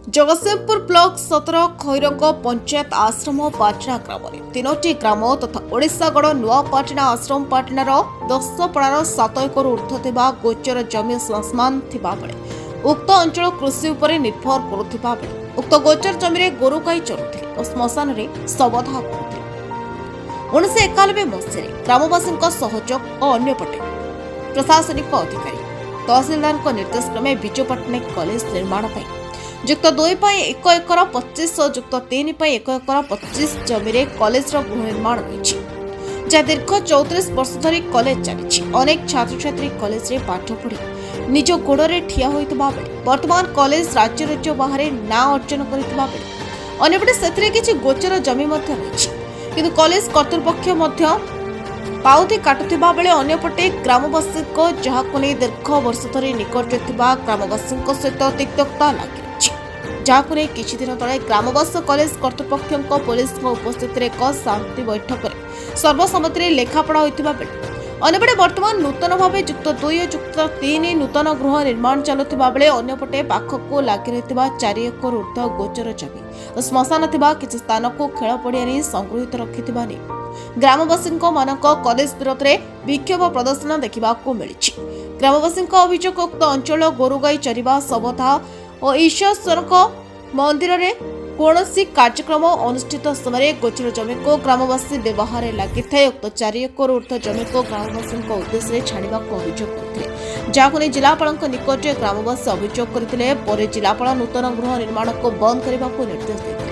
Jagatsinghpur block 17 खैरंग panchayat आश्रम पाटना ग्राम में 3टी ग्राम तथा ओडिशागढ़ नुआपाटना आश्रम पाटनार 10 पड़ार 7 एकर ऊर्ध्व थिबा गोचर जमी श्मशान थिबा बेले उक्त अंचल कृषि उपर निर्भर करुथिबा बेले उक्त गोचर जमी रे गोरु गाई चरुथिले और श्मशान रे शवदाह करुथिले। 1991 मसीह ग्रामवासी सहयोग और अन्यपटे प्रशासनिक अधिकारी तहसीलदार निर्देश क्रमे विजु पट्टनायक कॉलेज निर्माण युक्त 2 1 एकर 25 और युक्त 3 1 एकर 25 जमी रे कॉलेज गृह निर्माण होइछि जहाँ दीर्घ 34 वर्ष धरी कॉलेज चली। अनेक छात्र छात्री कॉलेज रे पाठ पढ़ी निज गोड़े ठिया होइतबा बेले वर्तमान कॉलेज राज्य राज्य बाहर ना अर्जन करितबा बेले अन्यपटे सेथिरे किछि गोचर जमी मध्ये रहिछि किंतु कॉलेज कर्तृपक्ष मध्ये पाउथी काटुथिबा बेले अन्यपटे ग्रामवासी जहाको नै दीर्घ वर्ष धरी निकट थिबा ग्रामवासी सहित तिक्तता लागि जहाको नै किछि दिन तले ग्रामवासी कॉलेज कर्तृपक्ष पुलिस उपस्थित एक शांति बैठक में सर्वसम्मति लेखापड़ा होइतिबा बेले अन्यपटे वर्तमान नूतन भाव युक्त 2 और युक्त 3 नूतन गृह निर्माण चलुथिबा बेले अन्यपटे पाखको लागि रहितबा 4 एकर ऊर्ध्व गोचर जमी और श्मशान थिबा किछि स्थान को खेल पड़िया संग्रहित रखिथिबा नै ग्रामवासी कॉलेज विरोध में विक्षोभ प्रदर्शन देखा मिली। ग्रामवासी अभियोग उक्त अंचल गोरुगाई चरिबा शवदाह और ईश्वर मंदिर में कौन कार्यक्रम अनुष्ठित समय गोचर जमी को ग्रामवासी व्यवहार लगी था उक्त 4 एकर ऊर्ध्व जमी को ग्रामवासी उद्देश्य छाड़ा अभियोग करते जहां जिलापाल निकट ग्रामवासी अभियोग करते जिलापाल नूतन गृह निर्माण को बंद करने को निर्देश देते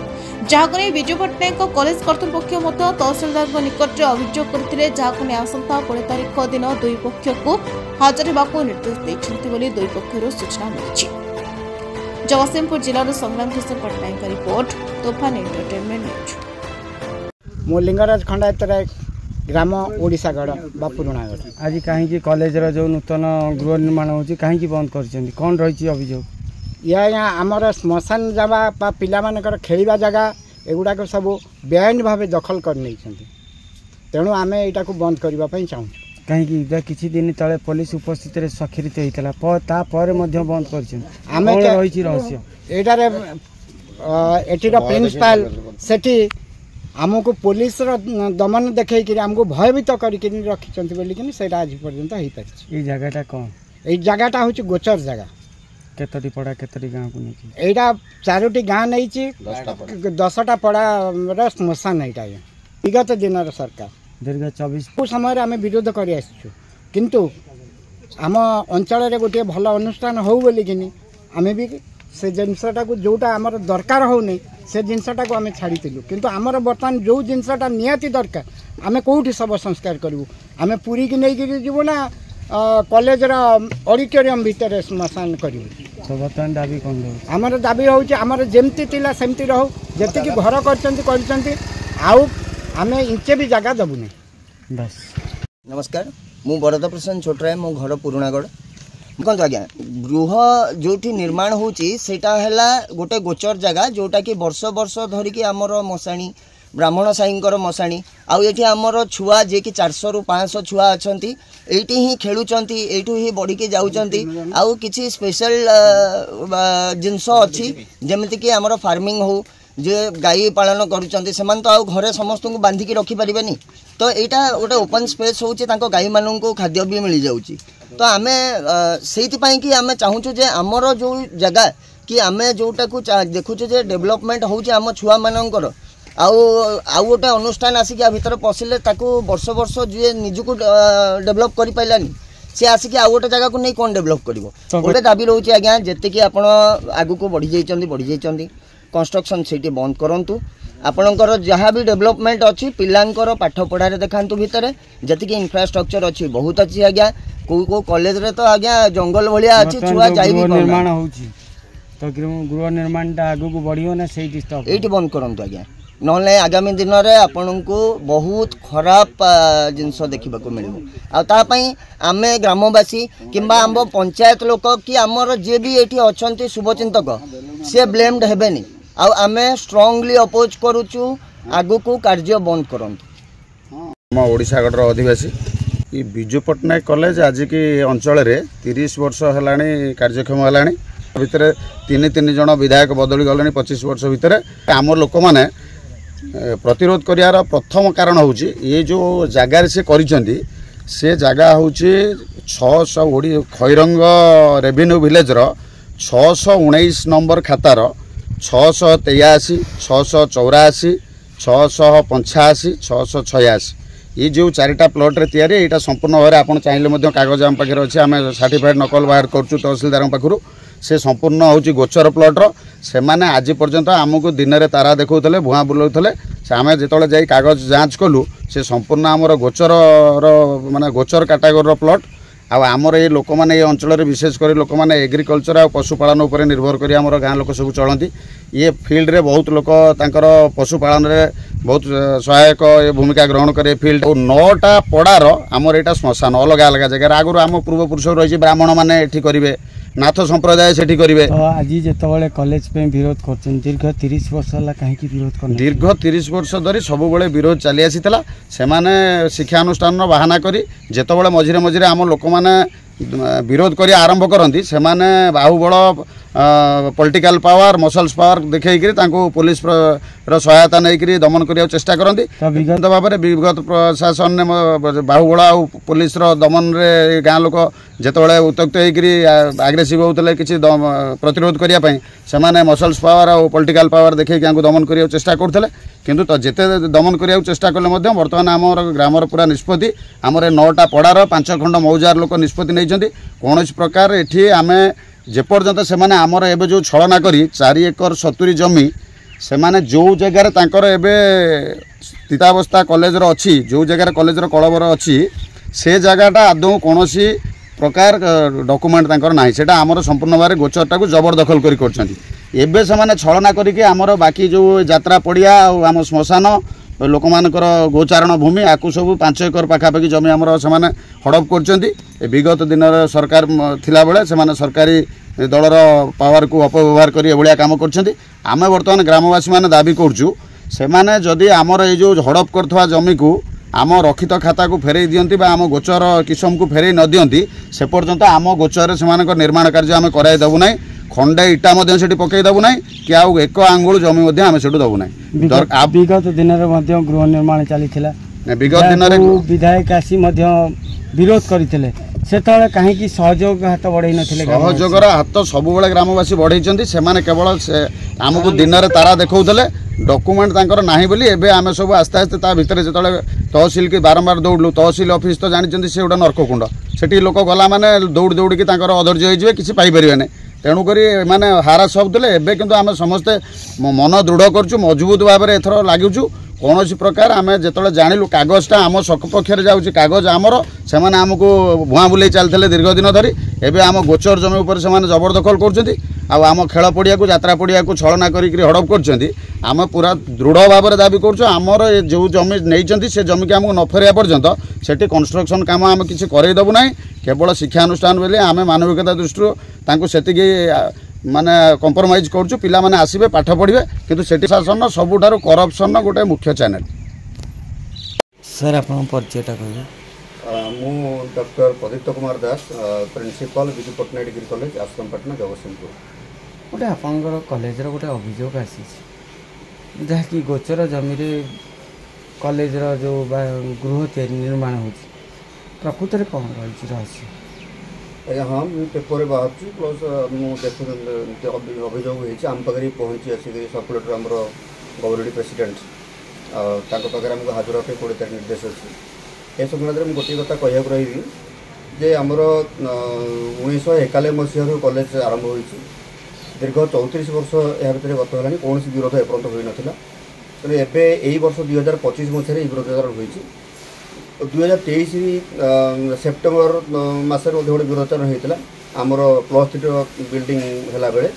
जहां विजु पट्टनायक कॉलेज कर्तृपक्ष तहसीलदार निकट अभियोग करते जहां आसंता 20 तारिख दिन दुई पक्ष को हाजर होगा निर्देश देते दुई पक्षर सूचना मिली। जगतसिंहपुर जिलार संग्राम किशोर पट्टनायक रिपोर्ट तोफान एंटरटेनमेंट न्यूज। मो लिंगराज खंडायत ग्राम ओडिशागढ़ बा पुराणागढ़ आज कहीं कॉलेज जो नूतन गृह निर्माण होची कहीं बंद कर कौन रही अभियोग या आमर श्मशान जगह बा पिला मानकर खेलिबा जगह एगुड़ाक सब बेआईन भाव दखल कर तेणु आम यहाँ बंद करने चाहूँ कहीं किसी दिन तले पुलिस उपस्थित स्वाक्षरित होता बंद कर रहस्य एटार प्रिंसिपाल सेठी आमको पुलिस दमन देखा आमको भयभीत करके रखी बोलिकी से आज पर्यंत हो पारी। जगहटा कौन ये जगहटा हूँ गोचर जगह केतोटी पड़ा केतोटी गाँव को नहीं यहाँ 4टी गाँ नहीं 10टा पड़ा श्मशान यहाँ विगत दिन सरकार दीर्घ 24 समय आम विरोध कर किंतु आम अंचल गोटे भल अनुष्ठान हो बोलिकी आम भी से जिनसटा को जोटा आमर दरकार होनी से जिनसटा को आम छाड़ी किंतु आमर बर्तमान जो जिनसटा निहाती दरकार आम कौटी सब संस्कार करूँ आम पूरी की नहीं जीवु ना कॉलेज ऑडिटोरियम भितर श्मशान करूँ। तो बर्तमान दाबी कौन आमर दाबी होमर जमती थिला सेमती रहू जी घर कर आम इंचे भी जगह दबुनी बस। नमस्कार मु बरदा प्रसन्न छोटराय मो घर पुराणागढ़ देखो आज्ञा गृह जो निर्माण होटा है गोटे गोचर जगह जोटा कि वर्ष वर्ष धरिकी आमर मशाणी ब्राह्मण साई मशाणी आउे आमर छुआ जे कि 400 ରୁ 500 छुआ अच्छा ये ही खेलुंट यू ही बढ़ी जाऊँच आउ कि स्पेशल जिनस अच्छी जमीक आमर फार्मिंग हो जे गाई पालन करुँच तो आउ घरे समस्त को बांधिकी रखिपारे तो यहाँ गोटे ओपन स्पेस हो गाई मान को खाद्य भी मिल जाऊँगी तो आम से कि आम चाहूँ जे आमर जो जगह कि आम जोटा को देखुचे डेवलपमेंट होम छुआ मानकर आउ गोटे अनुष्ठान आसिक भितर पशिले वर्ष वर्ष जी निजक डेभलप कर पारानी सी आसिक आउ गोटे जगह को नहीं कौन डेभलप कर गोटे दाबी रोचे आज्ञा जी आप आगु को बढ़ी जाइए कंस्ट्रक्शन से बंद करूँ आपणकर जहाँ भी डेवलपमेंट अच्छी पिलांकर पाठ पढ़ारे देखातु भितर जी इंफ्रास्ट्रक्चर अच्छी बहुत अच्छी आज्ञा को कॉलेज रे तो आज्ञा जंगल भाया अच्छी छुआ जाइए निर्माण होची तो गृह निर्माण आगु को बढ़ियो ना ये बंद करूँ आज्ञा ना आगामी दिन में आपण को बहुत खराब जिनस देखा मिले आम ग्रामवासी किंबा आम पंचायत लोक कि आमर जे भी ये अच्छा शुभचिंतक सी ब्लेम्ड हेबेनी आम स्ट्रांगली अपोज करुचु आगु को कार्य बंद करूँ। ओडिशागढ़ अधिवासी विजु पट्टनायक कॉलेज आज की अंचल 30 वर्ष है कार्यक्षम है भितर तीन जन विधायक बदली गले 25 वर्ष भितर आम लोक मैंने प्रतिरोध करार प्रथम कारण हूँ ये जो जगार से करिसेंती से जगह हूँ 600 खैरंग रेवेन्यू विलेजर 619 नंबर खातार 683 684 685 686 ये जो चारिटा प्लॉट रे तैयारी यहाँ संपूर्ण भाव में आप चाहिए कागज आम पाखे अच्छे आम सर्टिफाइड नकल बाहर करूँ तहसिलदार पाखु से संपूर्ण हूँ गोचर प्लॉटर से माने आज पर्यंत आमको दिन में तारा देखते भुआ बुलाऊे आम जो जा कागज जांच कलु से संपूर्ण आमर गोचर माने गोचर कैटेगोरी प्लॉट आमर ये लोक मैंने ये अंचल विशेषकर लोक मैंने एग्रिकल्चर और पशुपालन उपर निर्भर कर आमर गाँ लोक सब चलती ये फील्ड रे बहुत लोक तांकर पशुपालन रे बहुत सहायक भूमिका ग्रहण करे फील्ड 9टा पड़ार आमर यहाँ श्मशान अलग अलग जगह आगुरी आम पूर्वपुरुष रही ब्राह्मण मैंने ये करेंगे नाथ संप्रदाय से करेंगे आज जो कॉलेज पे विरोध कर दीर्घ 30 वर्ष कहीं विरोध कर दीर्घ 30 वर्ष धरी सब विरोध चली आसी से शिक्षानुष्ठान बाहाना करी जेतबले मझिरे मझिरे आम लोक मैंने विरोध करी आरंभ करती से बाहुबल पॉलिटिकल पावर मसल्स पावर देखिए पुलिस सहायता नहीं दमन करने चेष्टा करती विगत भाव में विगत प्रशासन ने बाहुबल आ पुलिस दमन रे गाँ लोक जिते उत्त्यक्त होग्रेसिव होते किसी प्रतिरोध करने से मसल्स पावर और पॉलिटिकल पावर देखिए दमन करने चेष्टा करते किंतु तो जिते दमन करने चेष्टा कले बर्तमान आम ग्रामर पूरा निष्पत्ति आमर 9टा पड़ार 5 खंड मौजार लोक निष्पत्ति नहीं कौन प्रकार ये आम जेपर्यंत से आमर एवं जो छलना करी 4 एकर 70 जमी से जो जगार तांकर एबे स्थितावस्था कॉलेज अच्छी जो जगार कॉलेज कलबर अच्छी से जगहटा आदौ कौन प्रकार डॉक्यूमेंट तांकर नाही सेटा आमर संपूर्ण भाव गोचरटा को जबरदखल कर एबे से छलना करके आमर बाकी जो यात्रा पड़िया आम श्मशान लोक मानकर गोचारण भूमि आकु सब 5 एकर पाखापाखि जमी आमर से हड़प कर विगत दिन सरकार थिला बेले से सरकारी दलर पावर को अपव्यवहार कर एभलिया काम कर आम बर्तमान ग्रामवासी मैंने दाबी करूँ से जदि आमर ये जो हड़प करथवा जमी को आम रक्षित खाता को फेरई दियंती बा आम गोचर किसम को फेरई न दियंती से पर्यंत आम गोचर से निर्माण कार्य आम कराई देबु ना खंडे इटा से पकई देबु ना कि आउ 1 आंगुल जमी आम से देबु ना विगत दिन गृह निर्माण चली विगत दिन विधायक आसी विरोध करते से कहीं सहयोग हाथ बढ़ई नथिले सहयोगर हाथ सब ग्रामवासी बढ़ई से केवल आमको दिन में तारा देखौले डॉक्यूमेंट तांकर नाही बोली एबे आमे सब आस्ते आस्ते ता भितर जेतले तहसील की बारंबार दौड़लु तहसील ऑफिस तो जानी से गोटे नरककुंड सेठी लोक गला माने दौड़ दौड़ की तांकर अधैर्य होइजिवे किछि पाई परिबेने तेणुकरी माने हारा सब देले एबे किंतु आमे समस्ते मन दृढ़ करछु मजबूत भाव में एथर लागुछु कौन प्रकार आम जो जाणिलु कागजटा आम सपक्षे जाऊँगी कागज आमर से आमको भुआ बुले चलते दीर्घ दिन धरी एवं आम गोचर जमी उपर से जबरदखल करम खेल पड़िया को यात्रा पड़िया को छलना करी हड़प कर पूरा दृढ़ भाव में दाबी करमर जो जमी नहीं से जमी की आमको न फेरिया पर्यंत से कंस्ट्रक्शन काम आम किसी करईदेबू ना केवल शिक्षानुष्ठान बेले आम मानविकता दृष्टि से माने कंप्रोमाइज करूँ पिला माने आसबे पाठ पढ़े किंतु सेठी शासन सबुठार करप्शन गोटे मुख्य चैनल सर आप परिचयटा कह मु doctor Pradipta Kumar Das principal Biju Pattnaik degree college Ashrampatna Jagatsinghpur गोटे आपंकर कॉलेज गोटे अभियोग आसी जहाँकि गोचर जमी कॉलेज जो गृह निर्माण हो प्रकृत में कौन रही रहस्य हाँ पेपर बाहर प्लस मुझे अभियोग होती आम पाखे पहुँची आसिक सर्कुलेटर आमर गवर्नमेंट प्रेसिडेंट पाखे आमको हाजर होगा 20 तारीख निर्देश अच्छी ए संक्रांत में गोटे कथा कहूँ रही जे आमर 1991 मसीह कॉलेज आरंभ हो दीर्घ 34 वर्ष या भितर गत है कौन विरोध एपर्यंत हो नाला तेणु एवं वर्ष 2025 मसीह विरोध होती 2023 सेप्टेम्बर मसर गोटे विरोधाचरण होता आमर +3 बिल्डिंग है बेले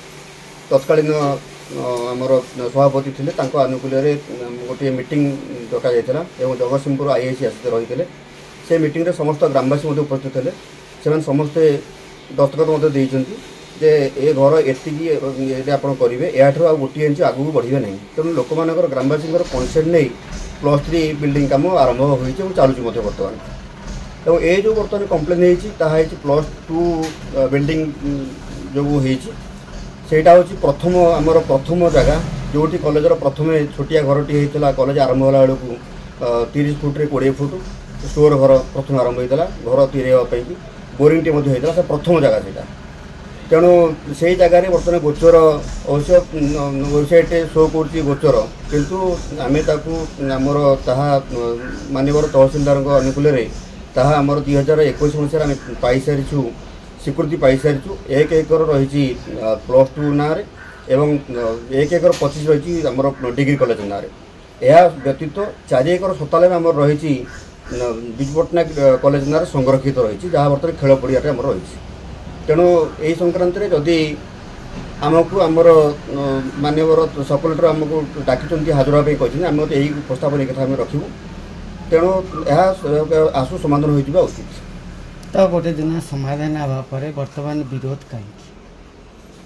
तत्कालीन आमर सभापति थे आनुकूल्य गोटे मीटिंग डका जाता जगतसिंहपुर आईआईसी आसिक रही से मीटिंग रे समस्त ग्रामवासी उपस्थित थे से समस्ते दस्तखत देते जे ए घर एति आप करेंगे या गोटे इंच आगू बढ़े ना तेणु लोक मान ग्रामवासी कनसेंट नहीं +3 बिल्डिंग काम आरंभ होती चलुची बर्तमान और ये जो बर्तमान कम्प्लेन होती +2 बिल्डिंग जो होती ସେଇଟା ହେଉଛି ପ୍ରଥମ ଜାଗା ଯେଉଁଠି କଲେଜର ପ୍ରଥମେ ଛୋଟିଆ ଘରଟି ହେଇଥିଲା। କଲେଜ ଆରମ୍ଭ ହେଲା ବେଳକୁ 30 ଫୁଟରେ 20 ଫୁଟ ଷ୍ଟୋର ଘର ପ୍ରଥମେ ଆରମ୍ଭ ହେଇଥିଲା। ଘର ତିଆରି ହେବା ପାଇଁ ବୋରିଂଟି ମଧ୍ୟ ହେଇଥିଲା। ସେ ପ୍ରଥମ ଜାଗା ସେଇଟା। ତେଣୁ ସେଇ ଜାଗାରେ ବର୍ତ୍ତମାନ ଗୋଚର ଅବଶ୍ୟ ୱେବସାଇଟ୍ରେ ଶୋ କରୁଛି ଗୋଚର, କିନ୍ତୁ ଆମେ ତାକୁ ଆମର ତାହା ମାନ୍ୟବର ତହସିଲଦାରଙ୍କ ଅନୁକୂଳରେ ତାହା ଆମର 2021 ମସିହାରେ ଆମେ ପାଇସାରିଛୁ, ସ୍ୱୀକୃତି ପାଇସାରିଛୁ। 1 ଏକର ରହିଛି +2 ନାଁରେ ଏବଂ 1 ଏକର 25 ରହିଛି ଆମର ଡିଗ୍ରୀ କଲେଜ ନାଁରେ। ଏହା ବ୍ୟତୀତ 4 ଏକର 97 ଆମର ରହିଛି ବିଜୁ ପଟ୍ଟନାୟକ କଲେଜ ନାଁରେ ସଂରକ୍ଷିତ ରହିଛି, ଯାହା ବର୍ତ୍ତମାନ ଖେଳ ପଡ଼ିଆରେ ଆମର ରହିଛି। ତେଣୁ ଏହି ସଂକ୍ରାନ୍ତରେ ଯଦି ଆମକୁ ଆମର ମାନ୍ୟବର ସବ୍ କଲେକ୍ଟର ଆମକୁ ଡାକିଛନ୍ତି ହାଜର ହେବା ପାଇଁ କହିଛନ୍ତି, ଆମେ ଏହି ପ୍ରସ୍ତାବ ନେଇ କଥା ଆମେ ରଖିବୁ। ତେଣୁ ଏହା ଆଶୁ ସମାଧାନ ହୋଇଯିବା ଉଚିତ। ତ ଗୋଟେ ଦିନ ସମାଧାନ ହେବା ପରେ ବର୍ତ୍ତମାନ ବିରୋଧ କାହିଁକି?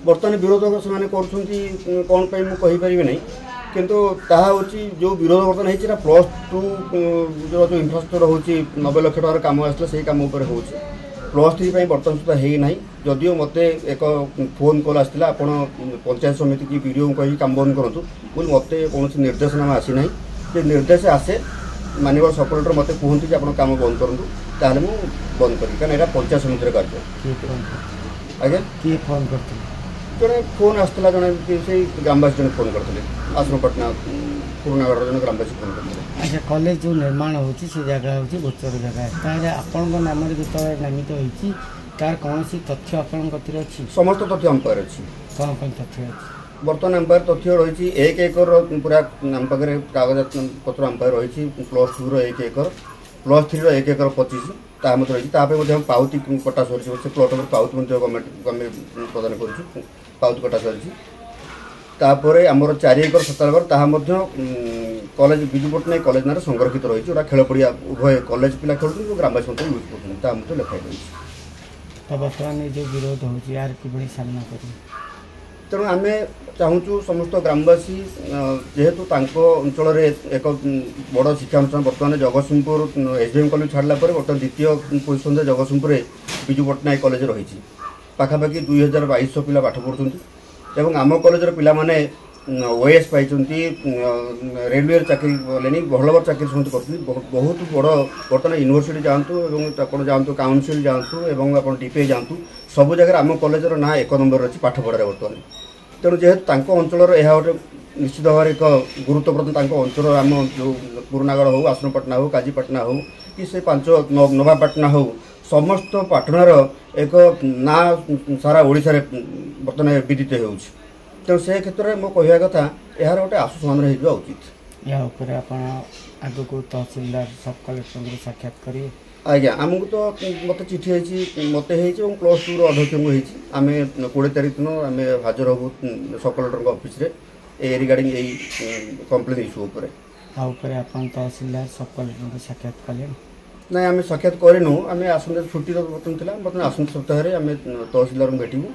ବର୍ତ୍ତମାନ ବିରୋଧ ସେମାନେ କରୁଛନ୍ତି କ'ଣ ପାଇଁ ମୁଁ କହିପାରିବି ନାହିଁ, କିନ୍ତୁ ତାହା ହେଉଛି ଯେଉଁ ବିରୋଧ ବର୍ତ୍ତମାନ ହେଇଛି ନା +2 ଯେଉଁ ଇନଫ୍ରାଷ୍ଟ୍ରକ୍ଚର ହେଉଛି 90 ଲକ୍ଷ ଟଙ୍କାର କାମ ଆସିଥିଲା ସେଇ କାମ ଉପରେ ହେଉଛି। +3 ପାଇଁ ବର୍ତ୍ତମାନ ସୁଦ୍ଧା ହେଇନାହିଁ। ଯଦିଓ ମୋତେ ଏକ ଫୋନ୍ କଲ୍ ଆସିଥିଲା, ଆପଣ ପଞ୍ଚାୟତ ସମିତି କି ବିଡ଼ିଓଙ୍କୁ କହିକି କାମ ବନ୍ଦ କରନ୍ତୁ ବୋଲି, ମୋତେ କୌଣସି ନିର୍ଦ୍ଦେଶନାମା ଆସିନାହିଁ। ଯେ ନିର୍ଦ୍ଦେଶ ଆସେ ମାନ୍ୟବର ସବ୍ କଲେକ୍ଟର ମୋତେ କୁହନ୍ତି ଯେ ଆପଣ କାମ ବନ୍ଦ କରନ୍ତୁ, ତାହେଲେ ମୁଁ ବନ୍ଦ କରିବି, କାରଣ ଏଇଟା ପଞ୍ଚାୟତ ସମିତିର କାର୍ଯ୍ୟ। ଆଜ୍ଞା, କିଏ ଫୋନ୍ କରିଥିଲେ? ଜଣେ ଫୋନ୍ ଆସିଥିଲା, ଜଣେ ସେଇ ଗ୍ରାମବାସୀ ଜଣେ ଫୋନ୍ କରିଥିଲେ, ଆଶ୍ରମପାଟଣା ପୁରୁଣାଗଡ଼ର ଜଣେ ଗ୍ରାମବାସୀ ଫୋନ୍ କରିଥିଲେ। ଆଚ୍ଛା, କଲେଜ ଯେଉଁ ନିର୍ମାଣ ହେଉଛି ସେ ଜାଗା ହେଉଛି ଗୋଚର ଜାଗା, ତାହେଲେ ଆପଣଙ୍କ ନାମରେ ଯେତେବେଳେ ନାମିତ ହୋଇଛି ତାର କୌଣସି ତଥ୍ୟ ଆପଣଙ୍କ କତିରେ ଅଛି? ସମସ୍ତ ତଥ୍ୟ ଆମ ପାଖରେ ଅଛି। କ'ଣ କ'ଣ ତଥ୍ୟ ଅଛି? ବର୍ତ୍ତମାନ ଆମ ପାଖରେ ତଥ୍ୟ ରହିଛି 1 ଏକର ପୁରା ଆମ ପାଖରେ କାଗଜ ପତ୍ର ଆମ ପାଖରେ ରହିଛି। +2ର 1 ଏକର, +3ର 1 ଏକର 25 ତାହା ମଧ୍ୟ ରହିଛି। ତା ପାଇଁ ମଧ୍ୟ ଆମେ ପାଉତି କଟା ସରିଛି, ସେ ପ୍ଲଟ୍ ଉପରେ ପାଉତି ମଧ୍ୟ ଗଭର୍ଣ୍ଣମେଣ୍ଟକୁ ଆମେ ପ୍ରଦାନ କରୁଛୁ, ପାଉତି କଟା ସରିଛି। ତାପରେ ଆମର 4 ଏକର 97 ତାହା ମଧ୍ୟ କଲେଜ ବିଜୁ ପଟ୍ଟନାୟକ କଲେଜ ନାଁରେ ସଂରକ୍ଷିତ ରହିଛି। ଯେଉଁଟା ଖେଳ ପଡ଼ିଆ ଉଭୟ କଲେଜ ପିଲା ଖେଳୁଛନ୍ତି ଏବଂ ଗ୍ରାମବାସୀ ମଧ୍ୟ ୟୁଜ୍ କରୁଛନ୍ତି, ତାହା ମଧ୍ୟ ଲେଖା ରହିଛି। ତ ବର୍ତ୍ତମାନ ଏ ଯେଉଁ ବିରୋଧ ହେଉଛି ୟାର କିଭଳି ସାମ୍ନା କରିବେ? ତେଣୁ ଆମେ ଚାହୁଁଛୁ ସମସ୍ତ ଗ୍ରାମବାସୀ, ଯେହେତୁ ତାଙ୍କ ଅଞ୍ଚଳରେ ଏକ ବଡ଼ ଶିକ୍ଷାନୁଷ୍ଠାନ ବର୍ତ୍ତମାନ ଜଗତସିଂହପୁର SBM କଲେଜ ଛାଡ଼ିଲା ପରେ ବର୍ତ୍ତମାନ ଦ୍ୱିତୀୟ ପୋଜିସନରେ ଜଗତସିଂହପୁରରେ ବିଜୁ ପଟ୍ଟନାୟକ କଲେଜ ରହିଛି। ପାଖାପାଖି 2200 ପିଲା ପାଠ ପଢ଼ୁଛନ୍ତି ଏବଂ ଆମ କଲେଜର ପିଲାମାନେ OAS ପାଇଛନ୍ତି, ରେଲୱେରେ ଚାକିରି କଲେଣି, ଭଲ ଭଲ ଚାକିରି ସମସ୍ତେ କରୁଛନ୍ତି। ବହୁତ ବଡ଼ ବର୍ତ୍ତମାନ ୟୁନିଭର୍ସିଟି ଯାଆନ୍ତୁ ଏବଂ ଆପଣ ଯାଆନ୍ତୁ କାଉନସିଲ୍ ଯାଆନ୍ତୁ ଏବଂ ଆପଣ DPI ଯାଆନ୍ତୁ, ସବୁ ଜାଗାରେ ଆମ କଲେଜର ନାଁ 1 ନମ୍ବରରେ ଅଛି ପାଠପଢ଼ାରେ ବର୍ତ୍ତମାନ। ତେଣୁ ଯେହେତୁ ତାଙ୍କ ଅଞ୍ଚଳର ଏହା ଗୋଟେ ନିଶ୍ଚିତ ଭାବରେ ଏକ ଗୁରୁତ୍ୱପୂର୍ଣ୍ଣ, ତାଙ୍କ ଅଞ୍ଚଳ ଆମ ଯେଉଁ ପୁରୁଣାଗଡ଼ ହେଉ, ଆଶ୍ରମପାଟଣା ହେଉ, କାଜିପାଟଣା ହେଉ କି ସେ 5 ନବାପାଟଣା ହେଉ, ସମସ୍ତ ପାଟଣାର ଏକ ନାଁ ସାରା ଓଡ଼ିଶାରେ ବର୍ତ୍ତମାନ ବିଦିତ ହେଉଛି। ତେଣୁ ସେ କ୍ଷେତ୍ରରେ ମୋ କହିବା କଥା ଏହାର ଗୋଟେ ଆଶୁ ସମାଧାନ ହୋଇଯିବା ଉଚିତ। ଏହା ଉପରେ ଆପଣ ଆଗକୁ ତହସିଲଦାର ସବ୍ କଲେକ୍ଟରଙ୍କୁ ସାକ୍ଷାତ କରିବେ? ଆଜ୍ଞା, ଆମକୁ ତ ମୋତେ ଚିଠି ହେଇଛି, ମୋତେ ହେଇଛି ଏବଂ +2ର ଅଧ୍ୟକ୍ଷଙ୍କୁ ହେଇଛି। ଆମେ 20 ତାରିଖ ଦିନ ଆମେ ହାଜର ହେବୁ ସବ୍ କଲେକ୍ଟରଙ୍କ ଅଫିସରେ ରିଗାର୍ଡ଼ିଂ ଏଇ କମ୍ପ୍ଲେନ୍ ଇସ୍ୟୁ ଉପରେ। ତା ଉପରେ ଆପଣ ତହସିଲଦାର ସବ୍ କଲେକ୍ଟରଙ୍କୁ ସାକ୍ଷାତ କଲେଣି? ନାଇଁ, ଆମେ ସାକ୍ଷାତ କରିନୁ। ଆମେ ଆସନ୍ତା ଛୁଟିର ବର୍ତ୍ତମାନ ଥିଲା, ବର୍ତ୍ତମାନ ଆସନ୍ତା ସପ୍ତାହରେ ଆମେ ତହସିଲଦାରଙ୍କୁ ଭେଟିବୁ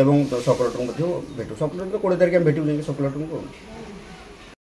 ଏବଂ ସବ୍ କଲେକ୍ଟରଙ୍କୁ ମଧ୍ୟ ଭେଟିବୁ। ସବ୍ କଲେକ୍ଟର 20 ତାରିଖ ଆମେ ଭେଟିବୁ ଯାଇକି ସବ୍ କଲେକ୍ଟରଙ୍କୁ।